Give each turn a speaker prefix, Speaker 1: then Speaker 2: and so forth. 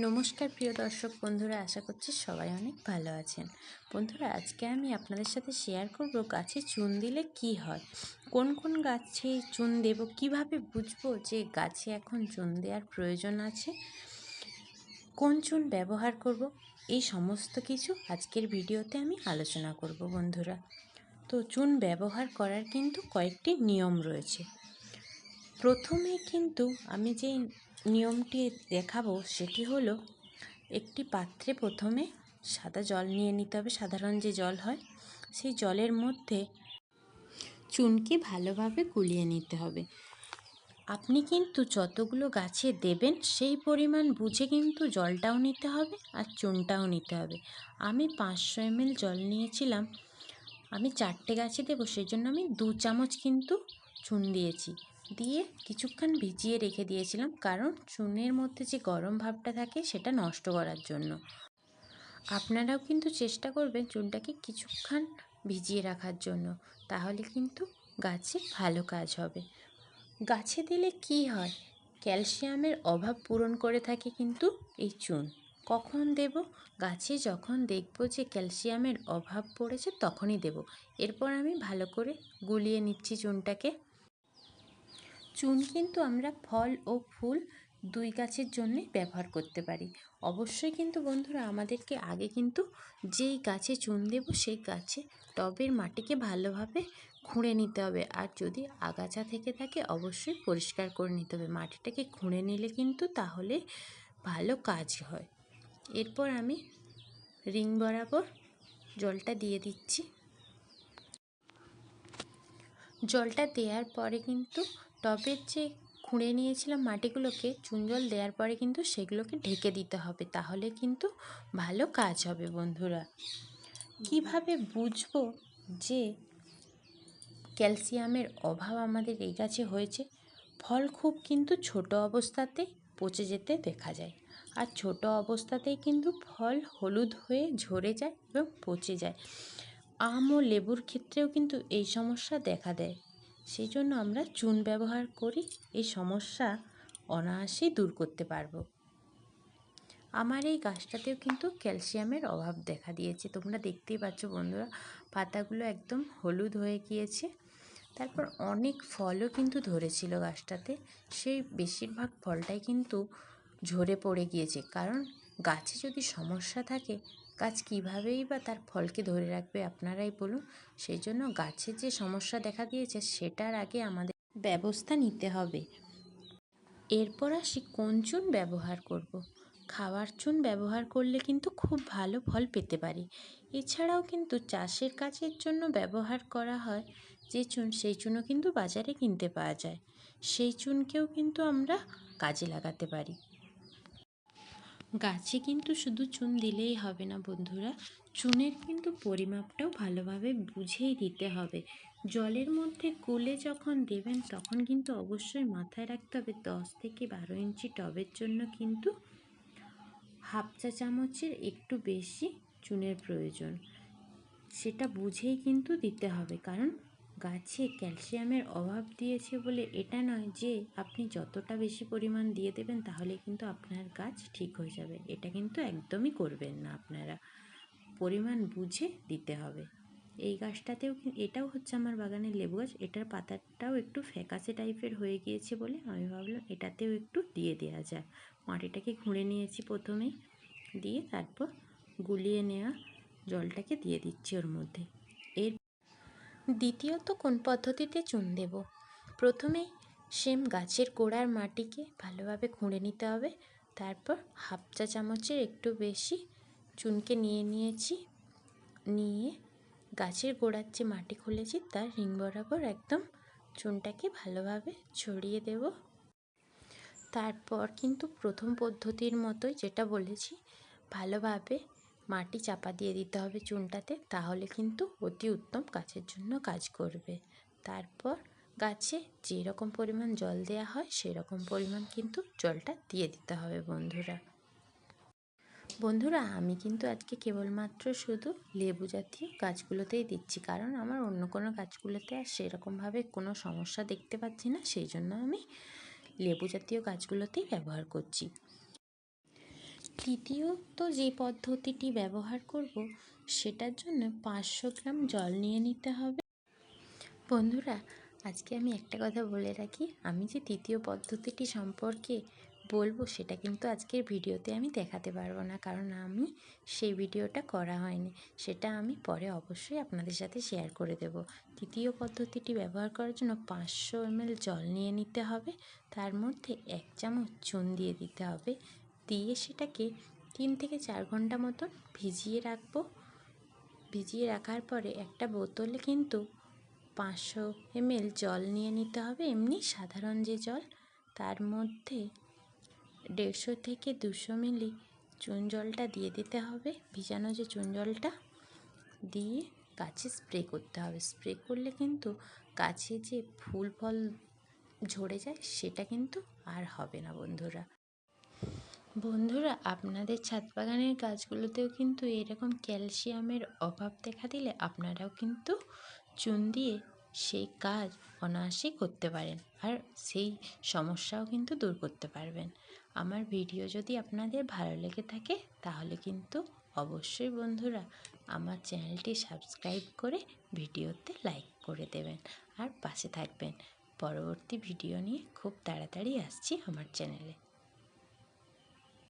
Speaker 1: নমস্কার প্রিয় দর্শক বন্ধুরা, আশা করছি সবাই অনেক ভালো আছেন। বন্ধুরা, আজকে আমি আপনাদের সাথে শেয়ার করব গাছে চুন দিলে কি হয়, কোন কোন গাছে চুন দেব, কিভাবে বুঝবো যে গাছে এখন চুন দেওয়ার প্রয়োজন আছে, কোন চুন ব্যবহার করব, এই সমস্ত কিছু আজকের ভিডিওতে আমি আলোচনা করব বন্ধুরা। তো চুন ব্যবহার করার কিন্তু কয়েকটি নিয়ম রয়েছে। প্রথমে কিন্তু আমি যে নিয়মটি দেখাবো সেটি হলো, একটি পাত্রে প্রথমে সাদা জল নিয়ে নিতে হবে। সাধারণ যে জল হয়, সেই জলের মধ্যে চুনকে ভালোভাবে গুলিয়ে নিতে হবে। আপনি কিন্তু যতগুলো গাছে দেবেন সেই পরিমাণ বুঝে কিন্তু জলটাও নিতে হবে আর চুনটাও নিতে হবে। আমি 500 ml জল নিয়েছিলাম, আমি 4টে গাছে দেবো, সেই জন্য আমি 2 চামচ কিন্তু চুন দিয়েছি। দিয়ে কিছুক্ষণ ভিজিয়ে রেখে দিয়েছিলাম, কারণ চুনের মধ্যে যে গরম ভাবটা থাকে সেটা নষ্ট করার জন্য। আপনারাও কিন্তু চেষ্টা করবেন চুনটাকে কিছুক্ষণ ভিজিয়ে রাখার জন্য, তাহলে কিন্তু গাছে ভালো কাজ হবে। গাছে দিলে কি হয়, ক্যালসিয়ামের অভাব পূরণ করে থাকে কিন্তু এই চুন। কখন দেব? গাছে যখন দেখব যে ক্যালসিয়ামের অভাব পড়েছে তখনই দেব। এরপর আমি ভালো করে গুলিয়ে নিচ্ছি চুনটাকে। চুন কিন্তু আমরা ফল ও ফুল দুই গাছের জন্যই ব্যবহার করতে পারি। অবশ্যই কিন্তু বন্ধুরা, আমাদেরকে আগে কিন্তু যেই গাছে চুন দেব সেই গাছে টবের মাটিকে ভালোভাবে খুঁড়ে নিতে হবে, আর যদি আগাছা থেকে থাকে অবশ্যই পরিষ্কার করে নিতে হবে। মাটিটাকে খুঁড়ে নিলে কিন্তু তাহলে ভালো কাজ হয়। এরপর আমি রিং বরাবর জলটা দিয়ে দিচ্ছি। জলটা দেওয়ার পরে কিন্তু টবের যে খুঁড়ে নিয়েছিলাম মাটিগুলোকে, চুন জল দেওয়ার পরে কিন্তু সেগুলোকে ঢেকে দিতে হবে, তাহলে কিন্তু ভালো কাজ হবে বন্ধুরা। কিভাবে বুঝবো যে ক্যালসিয়ামের অভাব আমাদের এই গাছে হয়েছে? ফল খুব কিন্তু ছোট অবস্থাতেই পচে যেতে দেখা যায়, আর ছোট অবস্থাতেই কিন্তু ফল হলুদ হয়ে ঝরে যায় এবং পচে যায়। আম ও লেবুর ক্ষেত্রেও কিন্তু এই সমস্যা দেখা দেয়। সেই জন্য আমরা চুন ব্যবহার করি, এই সমস্যা অনায়াসেই দূর করতে পারবো। আমার এই গাছটাতেও কিন্তু ক্যালসিয়ামের অভাব দেখা দিয়েছে, তোমরা দেখতেই পাচ্ছ বন্ধুরা, পাতাগুলো একদম হলুদ হয়ে গিয়েছে। তারপর অনেক ফলও কিন্তু ধরেছিল গাছটাতে, সেই বেশিরভাগ ফলটাই কিন্তু ঝরে পড়ে গিয়েছে। কারণ গাছে যদি সমস্যা থাকে, গাছ কীভাবেই বা তার ফলকে ধরে রাখবে, আপনারাই বলুন। সেই জন্য গাছের যে সমস্যা দেখা দিয়েছে সেটার আগে আমাদের ব্যবস্থা নিতে হবে। এরপর আসি কোন চুন ব্যবহার করব। খাওয়ার চুন ব্যবহার করলে কিন্তু খুব ভালো ফল পেতে পারি। এছাড়াও কিন্তু চাষের কাজের জন্য ব্যবহার করা হয় যে চুন, সেই চুনও কিন্তু বাজারে কিনতে পাওয়া যায়। সেই চুনকেও কিন্তু আমরা কাজে লাগাতে পারি। গাছে কিন্তু শুধু চুন দিলেই হবে না বন্ধুরা, চুনের কিন্তু পরিমাপটাও ভালোভাবে বুঝেই দিতে হবে। জলের মধ্যে গুলে যখন দেবেন তখন কিন্তু অবশ্যই মাথায় রাখতে হবে 10 থেকে 12 ইঞ্চি টবের জন্য কিন্তু হাফ চা চামচের একটু বেশি চুনের প্রয়োজন। সেটা বুঝেই কিন্তু দিতে হবে, কারণ গাছে ক্যালসিয়ামের অভাব দিয়েছে বলে এটা নয় যে আপনি যতটা বেশি পরিমাণ দিয়ে দেবেন তাহলে কিন্তু আপনার গাছ ঠিক হয়ে যাবে। এটা কিন্তু একদমই করবেন না আপনারা, পরিমাণ বুঝে দিতে হবে। এই গাছটাতেও, এটাও হচ্ছে আমার বাগানের লেবু গাছ, এটার পাতাটাও একটু ফ্যাকাসে টাইপের হয়ে গিয়েছে বলে আমি ভাবলাম এটাতেও একটু দিয়ে দেওয়া যায়। মাটিটাকে খুঁড়ে নিয়েছি প্রথমেই, দিয়ে তারপর গুলিয়ে নেওয়া জলটাকে দিয়ে দিচ্ছি ওর মধ্যে। এর দ্বিতীয়ত কোন পদ্ধতিতে চুন দেব? প্রথমেই সেম গাছের গোড়ার মাটিকে ভালোভাবে খুঁড়ে নিতে হবে। তারপর হাফ চা চামচের একটু বেশি চুনকে নিয়ে নিয়েছি, নিয়ে গাছের গোড়ার যে মাটি খুলেছি তার রিং বরাবর একদম চুনটাকে ভালোভাবে ছড়িয়ে দেব। তারপর কিন্তু প্রথম পদ্ধতির মতোই যেটা বলেছি, ভালোভাবে মাটি চাপা দিয়ে দিতে হবে চুনটাতে, তাহলে কিন্তু অতি উত্তম গাছের জন্য কাজ করবে। তারপর গাছে যেরকম পরিমাণ জল দেওয়া হয় সেরকম পরিমাণ কিন্তু জলটা দিয়ে দিতে হবে বন্ধুরা। আমি কিন্তু আজকে কেবলমাত্র শুধু লেবু জাতীয় গাছগুলোতেই দিচ্ছি, কারণ আমার অন্য কোনো গাছগুলোতে আর সেরকমভাবে কোনো সমস্যা দেখতে পাচ্ছি না, সেই জন্য আমি লেবু জাতীয় গাছগুলোতেই ব্যবহার করছি। দ্বিতীয়ত যে পদ্ধতিটি ব্যবহার করব সেটার জন্য 500 গ্রাম জল নিয়ে নিতে হবে। বন্ধুরা, আজকে আমি একটা কথা বলে রাখি, আমি যে তৃতীয় পদ্ধতিটি সম্পর্কে বলবো সেটা কিন্তু আজকের ভিডিওতে আমি দেখাতে পারবো না, কারণ আমি সেই ভিডিওটা করা হয়নি। সেটা আমি পরে অবশ্যই আপনাদের সাথে শেয়ার করে দেব। তৃতীয় পদ্ধতিটি ব্যবহার করার জন্য 500 ml জল নিয়ে নিতে হবে, তার মধ্যে 1 চামচ চুন দিয়ে দিতে হবে, দিয়ে সেটাকে 3 থেকে 4 ঘন্টা মতন ভিজিয়ে রাখবো। ভিজিয়ে রাখার পরে একটা বোতলে কিন্তু 500 ml জল নিয়ে নিতে হবে, এমনি সাধারণ যে জল, তার মধ্যে 150 থেকে 200 মিলি চুন জলটা দিয়ে দিতে হবে, ভিজানো যে চুন জলটা দিয়ে গাছে স্প্রে করতে হবে। স্প্রে করলে কিন্তু গাছে যে ফুল ফল ঝরে যায় সেটা কিন্তু আর হবে না। বন্ধুরা, আপনাদের ছাদ বাগানের গাছগুলোতেও কিন্তু এরকম ক্যালসিয়ামের অভাব দেখা দিলে আপনারাও কিন্তু চুন দিয়ে সেই কাজ অনায়াসেই করতে পারেন, আর সেই সমস্যাও কিন্তু দূর করতে পারবেন। আমার ভিডিও যদি আপনাদের ভালো লেগে থাকে তাহলে কিন্তু অবশ্যই বন্ধুরা আমার চ্যানেলটি সাবস্ক্রাইব করে ভিডিওতে লাইক করে দেবেন আর পাশে থাকবেন। পরবর্তী ভিডিও নিয়ে খুব তাড়াতাড়ি আসছি আমার চ্যানেলে।